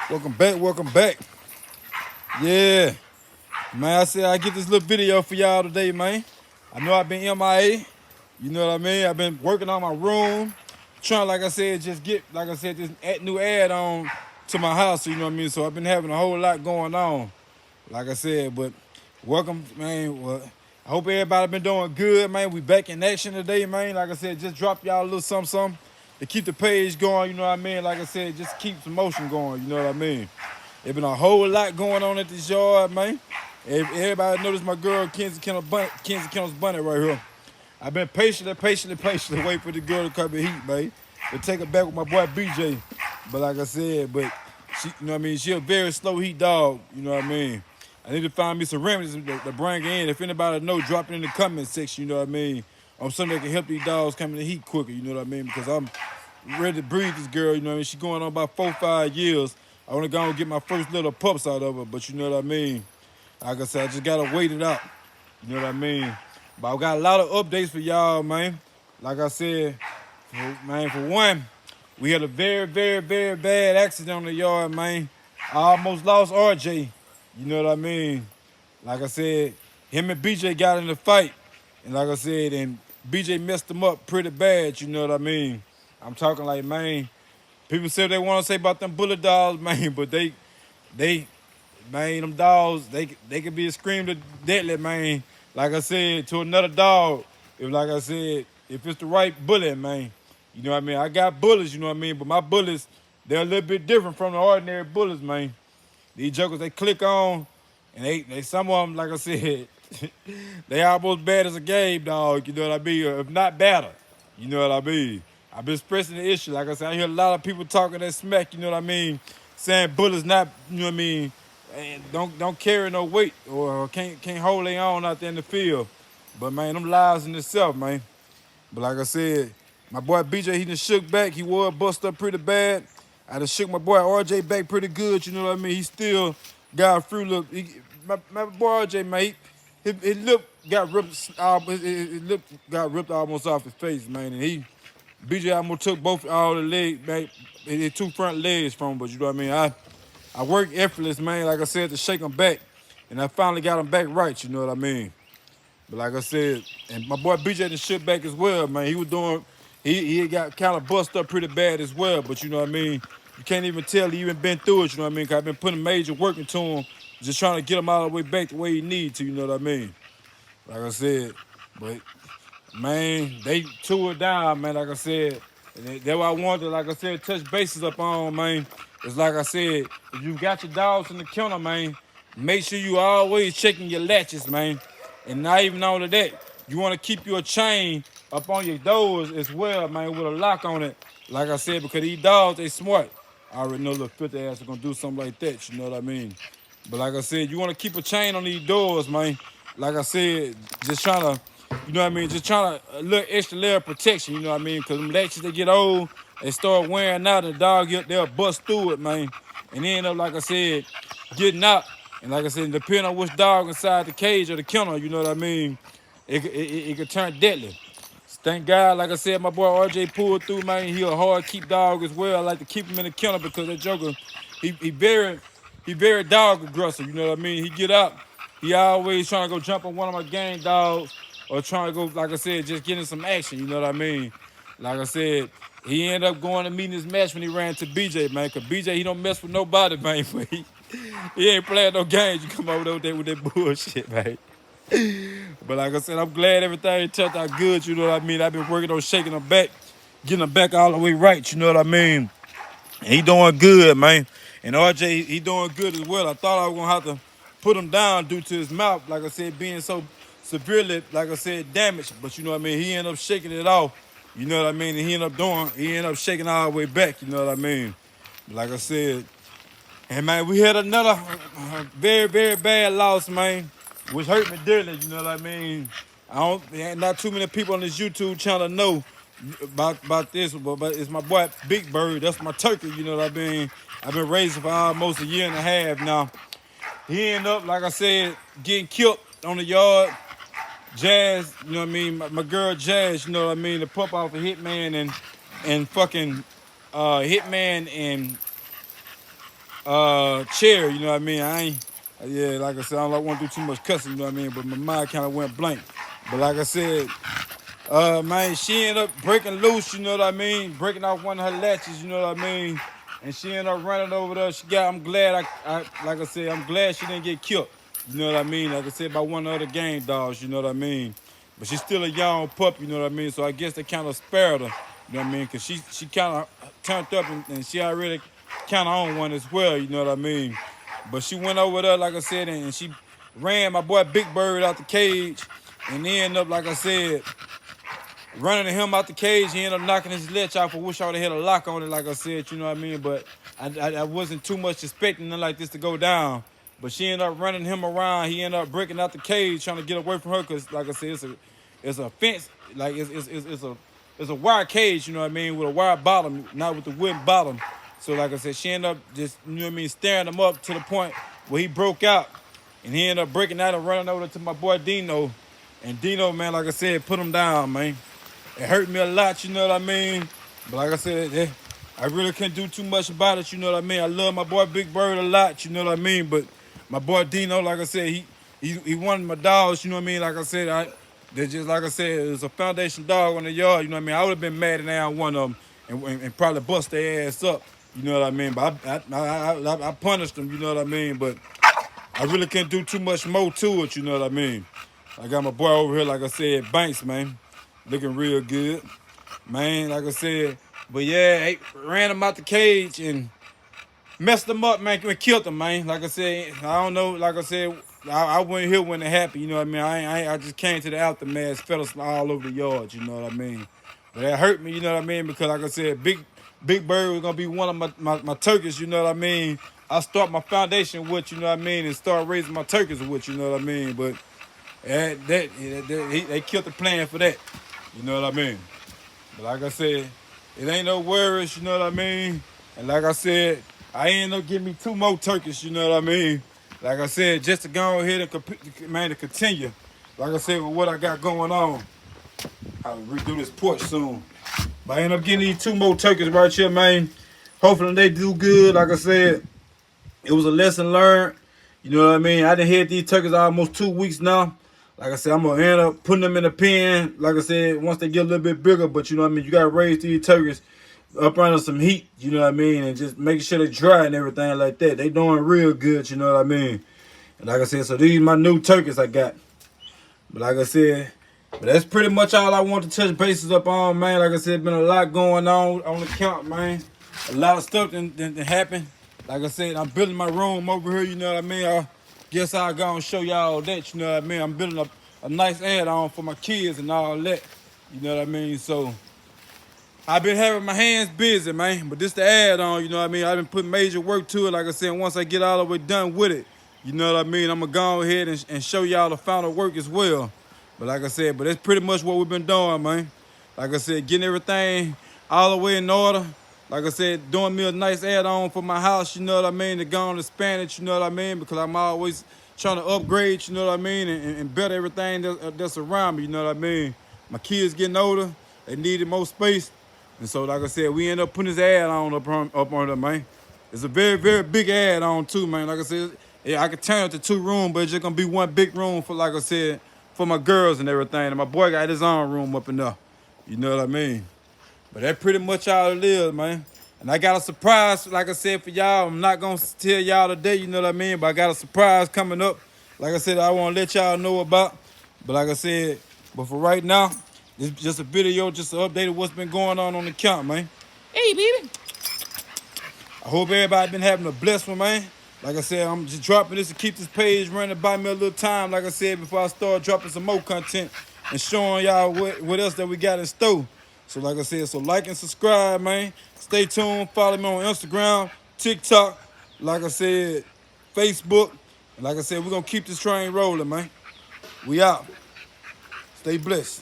Welcome back. Yeah, man, I said I get this little video for y'all today, man. I know I've been MIA, you know what I mean? I've been working on my room, trying, like I said, just get, like I said, this new add on to my house, you know what I mean? So I've been having a whole lot going on, like I said, but welcome, man. Well, I hope everybody been doing good, man. We back in action today, man. Like I said, just drop y'all a little something to keep the page going, you know what I mean? Like I said, just keep some motion going, you know what I mean? There been a whole lot going on at this yard, man. Everybody noticed my girl Kenzie Kennel's bunny right here. I've been patiently waiting for the girl to come in heat, man. To take her back with my boy BJ. But like I said, she, you know what I mean? She a very slow heat dog, you know what I mean? I need to find me some remedies to bring her in. If anybody know, drop it in the comment section, you know what I mean? On something that can help these dogs come in the heat quicker, you know what I mean? Because I'm ready to breed this girl, you know what I mean? She going on about 4 or 5 years. I want to go and get my first little pups out of her, but you know what I mean? Like I said, I just gotta wait it out. You know what I mean? But I got a lot of updates for y'all, man. Like I said, for one, we had a very bad accident on the yard, man. I almost lost RJ. You know what I mean? Like I said, him and BJ got in a fight. And like I said, and BJ messed him up pretty bad, you know what I mean? I'm talking like, man, people say they want to say about them bullet dogs, man, but they, man, them dogs, they could be a scream to deadly, man. Like I said, to another dog, if like I said, if it's the right bullet, man. You know what I mean? I got bullets, you know what I mean? But my bullets, they're a little bit different from the ordinary bullets, man. These jokers, they click on, and they some of them, like I said, they almost bad as a game dog, you know what I mean? Or if not better, you know what I mean? I've been expressing the issue. Like I said, I hear a lot of people talking that smack, you know what I mean? Saying bullets not, you know what I mean, and don't carry no weight or can't hold their own out there in the field. But man, them lives in itself, man. But like I said, my boy BJ, he done shook back. He was bust up pretty bad. I done shook my boy RJ back pretty good, you know what I mean? He still got through. Look, my boy RJ, man, his lip got ripped. His lip got ripped almost off his face, man. And BJ almost took all the legs back, his two front legs from him. But you know what I mean? I worked effortless, man, like I said, to shake him back. And I finally got him back right, you know what I mean? But like I said, and my boy BJ done shit back as well, man. He was doing, he got kind of bust up pretty bad as well. But you know what I mean? You can't even tell he even been through it, you know what I mean? Cause I've been putting major work into him, just trying to get him all the way back the way he need to, you know what I mean? Like I said, but man, they tore it down, man, like I said. And that's what I wanted to, like I said, touch bases up on, man. It's like I said, if you got your dogs in the kennel, man, make sure you always checking your latches, man. And not even all of that, you want to keep your chain up on your doors as well, man, with a lock on it. Like I said, because these dogs, they smart. I already know little filthy ass are going to do something like that, you know what I mean? But like I said, you want to keep a chain on these doors, man. Like I said, just trying to, you know what I mean? Just trying to, a little extra layer of protection, you know what I mean? Because them latches, they get old, they start wearing out, and the dog, they'll bust through it, man. And they end up, like I said, getting out. And like I said, depending on which dog inside the cage or the kennel, you know what I mean? It could turn deadly. Thank God, like I said, my boy RJ pulled through, man. He a hard keep dog as well. I like to keep him in the kennel because that joker, he very dog aggressive, you know what I mean? He get up, he always trying to go jump on one of my gang dogs or trying to go, like I said, just getting some action, you know what I mean? Like I said, he ended up going to meeting his match when he ran to BJ, man, because BJ, he don't mess with nobody, man. But he ain't playing no games. You come over there with that bullshit, man. But like I said, I'm glad everything turned out good, you know what I mean? I've been working on shaking him back, getting him back all the way right, you know what I mean? And he doing good, man. And RJ, he doing good as well. I thought I was gonna have to put him down due to his mouth, like I said, being so severely, like I said, damaged. But you know what I mean? He ended up shaking it off, you know what I mean? And he ended up shaking all the way back, you know what I mean? Like I said, and man, we had another very bad loss, man, which hurt me dearly. You know what I mean? Not too many people on this YouTube channel know about this, but it's my boy Big Bird. That's my turkey. You know what I mean? I've been raising for almost a year and a half now. He ended up, like I said, getting killed on the yard. Jazz, you know what I mean? My girl Jazz, you know what I mean? The pump off a Hitman and fucking Hitman and chair, you know what I mean? I ain't, yeah, like I said, I don't want to do too much cussing, you know what I mean? But my mind kind of went blank. But like I said, man, she ended up breaking loose, you know what I mean? Breaking off one of her latches, you know what I mean? And she ended up running over there. I'm glad, like I said, I'm glad she didn't get killed, you know what I mean? Like I said, by one of the other game dogs, you know what I mean? But she's still a young pup, you know what I mean? So I guess they kind of spared her, you know what I mean? Because she kind of turned up and she already kind of on one as well, you know what I mean? But she went over there, like I said, and she ran my boy Big Bird out the cage and ended up, like I said, running him out the cage. He ended up knocking his latch off. I wish I would have had a lock on it, like I said, you know what I mean? But I wasn't too much expecting nothing like this to go down. But she ended up running him around. He ended up breaking out the cage, trying to get away from her, because, like I said, it's a fence, like it's a wire cage, you know what I mean, with a wire bottom, not with the wooden bottom. So, like I said, she ended up just, you know what I mean, staring him up to the point where he broke out. And he ended up breaking out and running over to my boy Dino. And Dino, man, like I said, put him down, man. It hurt me a lot, you know what I mean? But like I said, I really couldn't do too much about it, you know what I mean? I love my boy Big Bird a lot, you know what I mean? But my boy Dino, like I said, he one of my dogs, you know what I mean? Like I said, they're just, like I said, it was a foundation dog on the yard, you know what I mean? I would have been mad at down one of them and probably bust their ass up, you know what I mean? But I punished them, you know what I mean? But I really can't do too much more to it, you know what I mean? I got my boy over here, like I said, Banks, man. Looking real good, man, like I said. But yeah, ran him out the cage and messed him up, man, and killed him, man. Like I said, I don't know, like I said, I wasn't here when it happened, you know what I mean? I just came to the aftermath, fellas all over the yard, you know what I mean? But that hurt me, you know what I mean? Because like I said, Big Bird was gonna be one of my turkeys, you know what I mean? I start my foundation with, you know what I mean, and start raising my turkeys with, you know what I mean? But they killed the plan for that. You know what I mean? But like I said, it ain't no worries, you know what I mean? And like I said, I ain't no give me 2 more turkeys, you know what I mean? Like I said, just to go ahead and man, to continue. Like I said, with what I got going on, I'll redo this porch soon. But I end up getting these 2 more turkeys right here, man. Hopefully they do good. Like I said, it was a lesson learned. You know what I mean? I done had these turkeys almost 2 weeks now. Like I said, I'm going to end up putting them in a pen, like I said, once they get a little bit bigger. But, you know what I mean, you got to raise these turkeys up under some heat, you know what I mean, and just make sure they dry and everything like that. They doing real good, you know what I mean. And like I said, so these my new turkeys I got. But like I said, but that's pretty much all I want to touch bases up on, man. Like I said, been a lot going on the count, man. A lot of stuff that happened. Like I said, I'm building my room over here, you know what I mean. I guess I'll go and show y'all that, you know what I mean. I'm building a nice add-on for my kids and all that, you know what I mean. So I've been having my hands busy, man. But this the add-on, you know what I mean. I've been putting major work to it. Like I said, once I get all the way done with it, you know what I mean, I'm going to go ahead and show y'all the final work as well. But like I said, but that's pretty much what we've been doing, man. Like I said, getting everything all the way in order. Like I said, doing me a nice add-on for my house, you know what I mean, to go and expand it, you know what I mean, because I'm always trying to upgrade, you know what I mean, and better everything that's around me, you know what I mean. My kids getting older, they needed more space. And so, like I said, we end up putting this add-on up on them, man. It's a very, very big add-on, too, man. Like I said, yeah, I could turn it to 2 rooms, but it's just going to be one big room for, like I said, for my girls and everything. And my boy got his own room up in there. You know what I mean? But that's pretty much all it is, man. And I got a surprise, like I said, for y'all. I'm not going to tell y'all today, you know what I mean? But I got a surprise coming up. Like I said, I want to let y'all know about. But like I said, but for right now, this is just a video, just to update of what's been going on the account, man. Hey, baby. I hope everybody been having a blessed one, man. Like I said, I'm just dropping this to keep this page running by me a little time, like I said, before I start dropping some more content and showing y'all what else that we got in store. So like I said, so like and subscribe, man. Stay tuned. Follow me on Instagram, TikTok, like I said, Facebook. And like I said, we're going to keep this train rolling, man. We out. Stay blessed.